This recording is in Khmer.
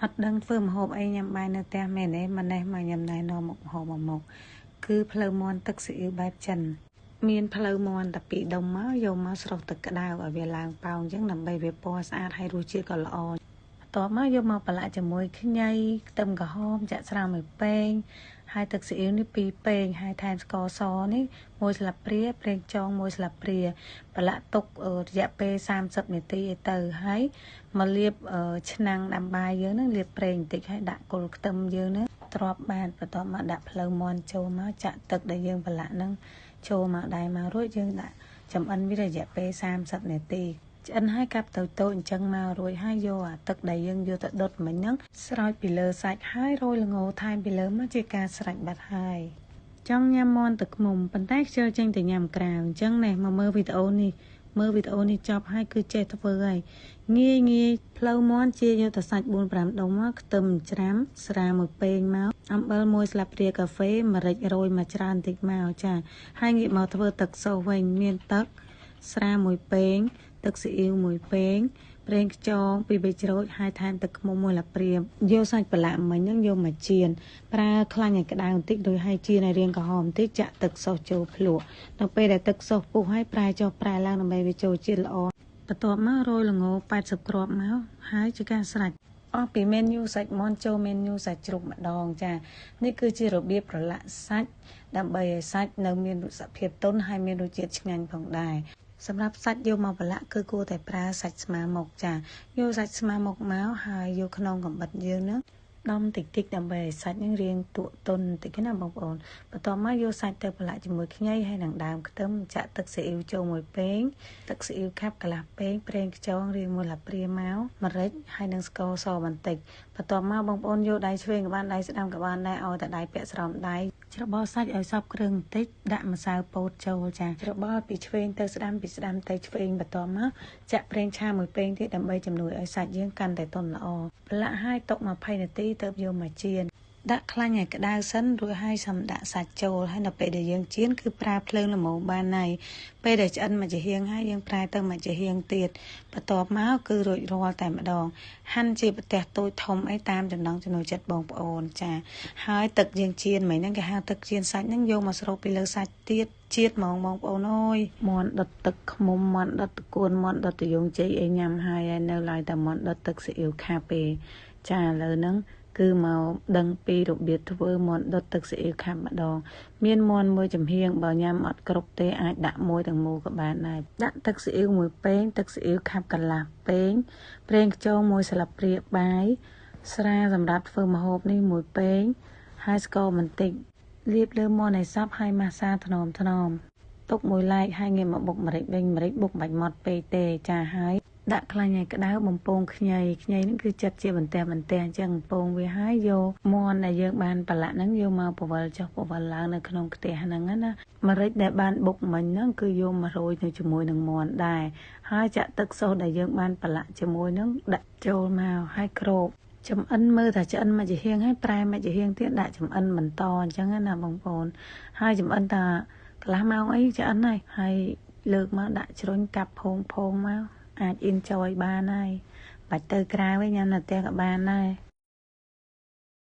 អត់ដឹងធ្វើម្ហូបអីញ៉ាំបាយនៅផ្ទះមែនទេម៉ណេះមកញ៉ាំណែនាំមុខម្ហូបមកគឺផ្លូវមាន់ទឹកស៊ីអ៊ីវបែបចិនមានផ្លូវមាន់តែពីដុំមកយកមកស្រុះទឹកក្តៅឲ្យវាឡើងប៉ោងអញ្ចឹងដើម្បីវាពណ៌ស្អាតហើយរសជាតិក៏ល្អបន្ទាប់មកយកមកប្រឡាក់ជាមួយខ្ញីខ្ទឹមក្រហមចាក់ស្រាមួយពែងហើយទឹកស៊ីអ៊ីវនេះ2ពែងហើយថែមស្ករសនេះ1ស្លាបព្រាប្រេងខ្យង1ស្លាបព្រាប្រឡាក់ទុករយៈពេល30នាទីឲ្យទៅហើយមកលាបឆ្នាំងដាំបាយយើងនឹងលាបប្រេងបន្តិចហើយដាក់គល់ខ្ទឹមយើងនឹងទ្រាប់បានបន្ទាប់មកដាក់ភ្លៅមាន់ចូលមកចាក់ទឹកដែលយើងប្រឡាក់នឹងចូលមកដៃមករួចយើងដាក់ចំអិនវារយៈពេល30នាទីឆ្អិនហើយកាប់ទៅតូចអញ្ចឹងមករួចហើយយកអាទឹកដែលយើងយកទៅដុតមិញហ្នឹងស្រោចពីលើសាច់ហើយរោយល្ងថែមពីលើមកជាការស្រេចបាត់ហើយចង់ញ៉ាំមាន់ទឹកឃ្មុំប៉ុន្តែខ្ជិលចេញទៅញ៉ាំក្រៅអញ្ចឹងនេះមកមើលវីដេអូនេះចប់ហើយគឺចេះធ្វើហើយងាយផ្លូវមាន់ជាយកទៅសាច់ 4-5 ដុំមកខ្ទឹមច្រាំស្រាមួយពែងមកអំបិល1ស្លាបព្រាកាហ្វេម្រេចរោយមកច្រើនតិចមកចាហើយងាកមកធ្វើទឹកសូសវិញមានទឹកស្រាមួយពែងទឹកស៊ីអ៊ីវមួយពែងប្រេងខ្យង2ប៊ីច្រូចហើយថែមទឹកឃ្មុំ1ស្លាបព្រាយកសាច់ប្រឡាក់មិញហ្នឹងយកមកចៀនប្រើខ្លាញ់ឲ្យក្តៅបន្តិចរួចហើយចៀនឲ្យរាងក្រហមបន្តិចចាក់ទឹកសូសចូលភ្លក់នៅពេលដែលទឹកសូសពុះហើយប្រែចុះប្រែឡើងដើម្បីវាចូលជាតិល្អបន្ទាប់មករោយល្ង80គ្រាប់មកហើយជាការស្រេចអស់ពីមេនូសាច់មាន់ចូលមេនូសាច់ជ្រូកម្ដងចានេះគឺជារបៀបប្រឡាក់សាច់ដើម្បីឲ្យសាច់នៅមានសភាពទន់ហើយមានរសជាតិឆ្ងាញ់ផងដែរសម្រាប់សាច់យកមកប្រឡាក់គឺគួរតែប្រើសាច់ស្មើមុខចាយកសាច់ស្មើមុខមកហើយយកខ្នងកំបិតយើងនឹងដំតិចដើម្បីឲ្យសាច់នឹងរាងទក់ទន់បន្តិចណាបងប្អូនបន្ទាប់មកយកសាច់ទៅប្រឡាក់ជាមួយខ្ញីហើយនឹងដើមខ្ទឹមចាក់ទឹកស៊ីអ៊ីវចូលមួយពែងទឹកស៊ីអ៊ីវខាប់កន្លះពែងប្រេងខ្យងរាង1ស្លាបព្រាមកម្រេចហើយនឹងស្ករសបន្តិចបន្ទាប់មកបងប្អូនយកដៃឆ្វេងក៏បានដៃស្ដាំក៏បានដែរឲ្យតែដៃពាក់ស្រោមដៃច្របល់សាច់ឲ្យសព្វគ្រឿងបន្តិចដាក់ម្សៅពោតចូលចាច្របល់ពីឆ្វេងទៅស្ដាំពីស្ដាំទៅឆ្វេងបន្ទាប់មកចាក់ប្រេងឆាមួយពែងទៀតដើម្បីជំនួយឲ្យសាច់យើងកាន់តែទន់ល្អប្រឡាក់ឲ្យទុក20នាទីទើបយកមកចៀនដាក់ខ្លាញ់ឲ្យក្តៅសិនរួចហើយសំដាក់សាច់ចូលហើយនៅពេលដែលយើងចៀនគឺប្រើភ្លើងល្មមបានហើយពេលដែលឆ្អិនមួយចំហៀងហើយយើងប្រែទៅមួយចំហៀងទៀតបន្ទាប់មកគឺរួចរាល់តែម្ដងហាន់ជាប្រទះតូចធំអីតាមចំណង់ចំណូលចិត្តបងប្អូនចាហើយទឹកយើងចៀនមិញហ្នឹងគេហៅទឹកចៀនសាច់ហ្នឹងយកមកស្រូបពីលើសាច់ទៀតជាតិហ្មងបងប្អូនអើយមាន់ដុតទឹកឃ្មុំមាន់ដុតតកួនមាន់ដុតតយងជ័យអីញ៉ាំហើយនៅឡើយតែមាន់ដុតទឹកស៊ីអ៊ីវខាប់ទេចាឥឡូវហ្នឹងគឺមកដឹងពីរបៀបធ្វើមាន់ដុតទឹកស៊ីអ៊ីវខាប់ម្ដងមានមាន់មួយចំហៀងបើញ៉ាំអត់គ្រប់ទេអាចដាក់មួយទាំងមូលក៏បានដែរដាក់ទឹកស៊ីអ៊ីវមួយពែងទឹកស៊ីអ៊ីវខាប់កន្លះពែងប្រេងខ្យង1ស្លាបព្រាបាយស្រាសម្រាប់ធ្វើម្ហូបនេះមួយពែងហើយស្ករបន្តិចលាបលើមាន់ឲ្យសព្វហើយម៉ាស្សាថ្នមទុកមួយឡែកហើយងាកមកបុកម្រេចវិញម្រេចបុកបាច់ម៉ត់ពេកទេចាហើយដាក់ខ្លាញ់ឲ្យក្តៅបំពងខ្ញីហ្នឹងគឺចិត្តជាបន្ទះអញ្ចឹងបំពងវាហើយយកមាន់ដែលយើងបានប្រឡាក់ហ្នឹងយកមកពវល់ចុះពវល់ឡើងនៅក្នុងខ្ទះហ្នឹងណាម្រេចដែលបានបុកមិញហ្នឹងគឺយកមករោយនៅជាមួយនឹងមាន់ដែរហើយចាក់ទឹកសូសដែលយើងបានប្រឡាក់ជាមួយហ្នឹងដាក់ចូលមកហើយគ្របចំអិនមើលថាឆ្អិនមួយចំហៀងហើយប្រែមួយចំហៀងទៀតដាក់ចំអិនបន្តអញ្ចឹងណាបងប្អូនហើយចំអិនតាកន្លះម៉ោងអីឆ្អិនហើយលើកមកដាក់ជ្រុញកាប់ផងមកអាចenjoyបានហើយបាច់ទៅក្រៅវិញញ៉ាំនៅផ្ទះក៏បានដែរ